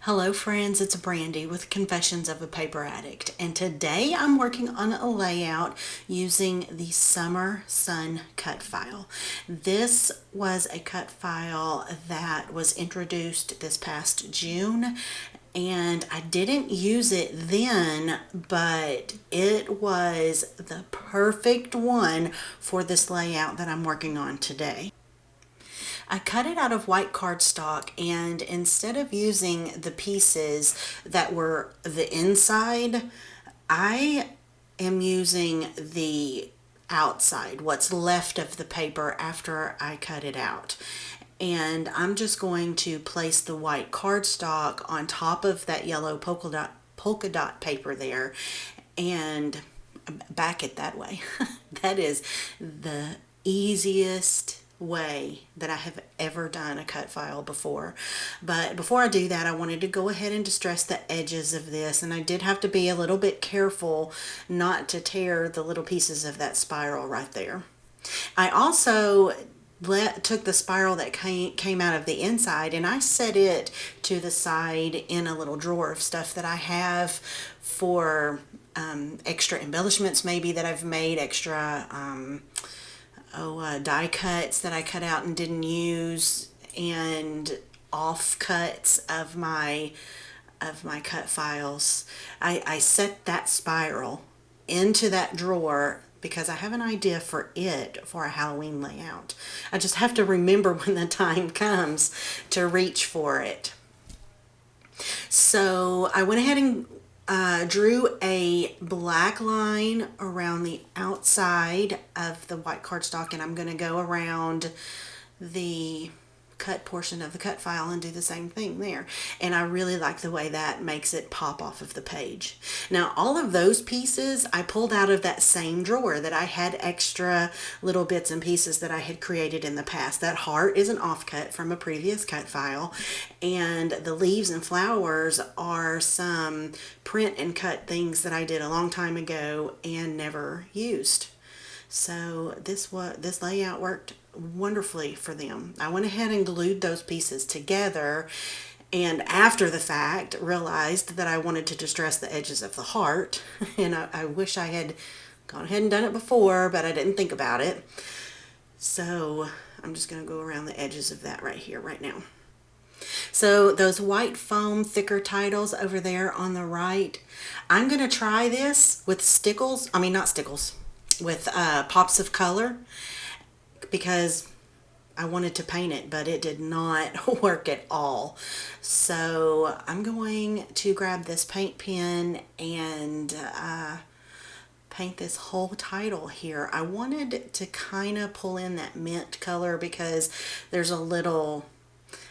Hello friends, it's Brandy with Confessions of a Paper Addict, and today I'm working on a layout using the Summer Sun cut file. This was a cut file that was introduced this past June, and I didn't use it then, but it was the perfect one for this layout that I'm working on today. I cut it out of white cardstock, and instead of using the pieces that were the inside, I am using the outside, what's left of the paper after I cut it out. And I'm just going to place the white cardstock on top of that yellow polka dot paper there and back it that way. That is the easiest way that I have ever done a cut file before. But before I do that, I wanted to go ahead and distress the edges of this, and I did have to be a little bit careful not to tear the little pieces of that spiral right there. I also took the spiral that came out of the inside, and I set it to the side in a little drawer of stuff that I have for extra embellishments maybe that I've made, extra die cuts that I cut out and didn't use, and offcuts of my cut files. I set that spiral into that drawer because I have an idea for it for a Halloween layout. I just have to remember when the time comes to reach for it. So I went ahead and drew a black line around the outside of the white cardstock, and I'm going to go around the cut portion of the cut file and do the same thing there. And I really like the way that makes it pop off of the page. Now, all of those pieces I pulled out of that same drawer that I had extra little bits and pieces that I had created in the past. That heart is an offcut from a previous cut file, and the leaves and flowers are some print and cut things that I did a long time ago and never used. So this layout worked wonderfully for them. I went ahead and glued those pieces together, and after the fact realized that I wanted to distress the edges of the heart, and I wish I had gone ahead and done it before, but I didn't think about it. So I'm just going to go around the edges of that right here right now. So those white foam thicker titles over there on the right, I'm going to try this with with pops of color, because I wanted to paint it, but it did not work at all. So I'm going to grab this paint pen and paint this whole title here. I wanted to kind of pull in that mint color because there's a little,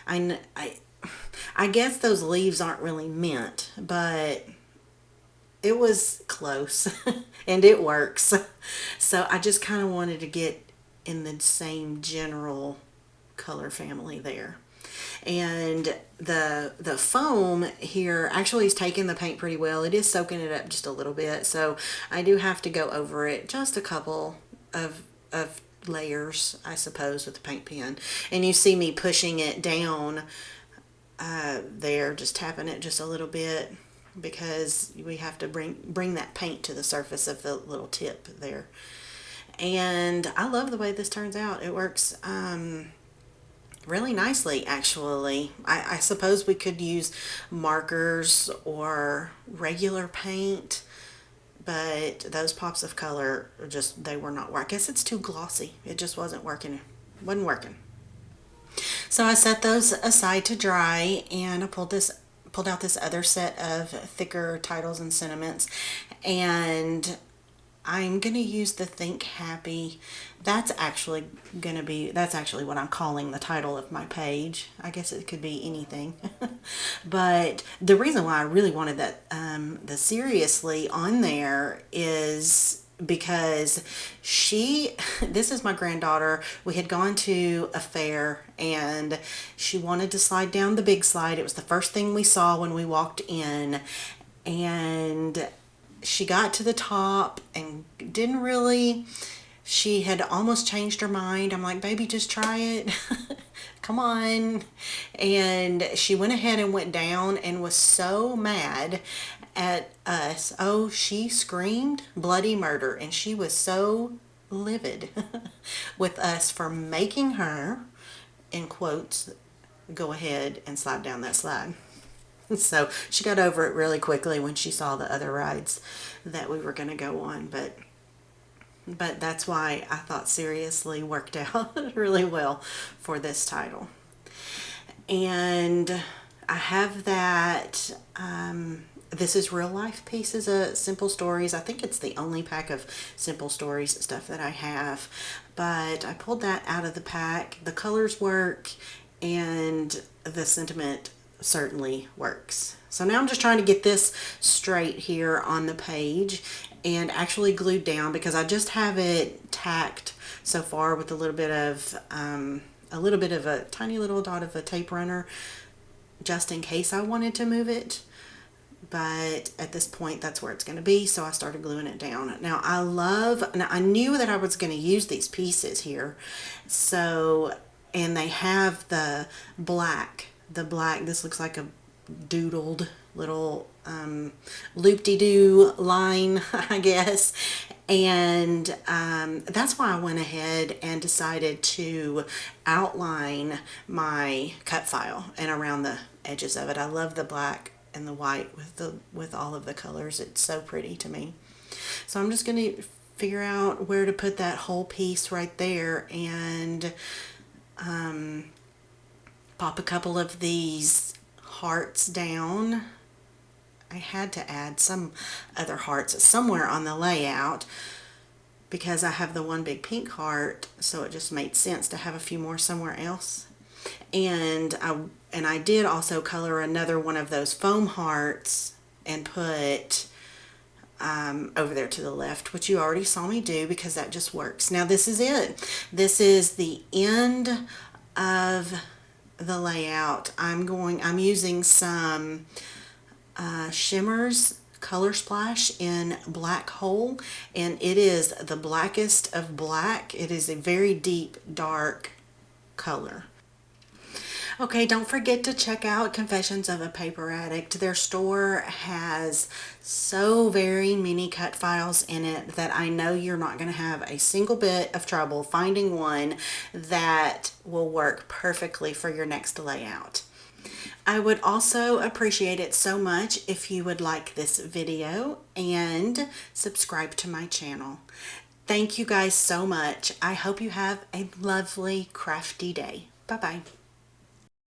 I guess those leaves aren't really mint, but it was close and it works. So I just kind of wanted to get in the same general color family there. And the foam here actually is taking the paint pretty well. It is soaking it up just a little bit, so I do have to go over it just a couple of layers, I suppose, with the paint pen. And you see me pushing it down there, just tapping it just a little bit, because we have to bring that paint to the surface of the little tip there. And I love the way this turns out. It works really nicely, actually. I suppose we could use markers or regular paint, but those pops of color they were not working. I guess it's too glossy. It just wasn't working. So I set those aside to dry, and I pulled out this other set of thicker titles and sentiments, and I'm going to use the Think Happy. That's actually what I'm calling the title of my page. I guess it could be anything. But the reason why I really wanted that the seriously on there is because this is my granddaughter. We had gone to a fair and she wanted to slide down the big slide. It was the first thing we saw when we walked in, and she got to the top and she had almost changed her mind. I'm like, baby, just try it. come on. And she went ahead and went down and was so mad at us. Oh, she screamed bloody murder, and she was so livid with us for making her, in quotes, go ahead and slide down that slide. So she got over it really quickly when she saw the other rides that we were going to go on, but that's why I thought seriously worked out really well for this title. And I have that, this is real life pieces of simple stories. I think it's the only pack of simple stories stuff that I have, but I pulled that out of the pack. The colors work and the sentiment certainly works. So now I'm just trying to get this straight here on the page and actually glued down, because I just have it tacked so far with a little bit of a tiny little dot of a tape runner, just in case I wanted to move it. But at this point, that's where it's going to be, so I started gluing it down. Now I knew that I was going to use these pieces here, so, and they have the black, this looks like a doodled little loop-de-doo line, I guess. And that's why I went ahead and decided to outline my cut file and around the edges of it. I love the black and the white with all of the colors. It's so pretty to me. So I'm just going to figure out where to put that whole piece right there, and pop a couple of these hearts down. I had to add some other hearts somewhere on the layout because I have the one big pink heart, so it just made sense to have a few more somewhere else. And I did also color another one of those foam hearts and put over there to the left, which you already saw me do because that just works. Now this is it. This is the end of the layout. I'm using some Shimmers Color Splash in Black Hole, and it is the blackest of black. It is a very deep dark color. Okay, don't forget to check out Confessions of a Paper Addict. Their store has so very many cut files in it that I know you're not going to have a single bit of trouble finding one that will work perfectly for your next layout. I would also appreciate it so much if you would like this video and subscribe to my channel. Thank you guys so much. I hope you have a lovely crafty day. Bye-bye.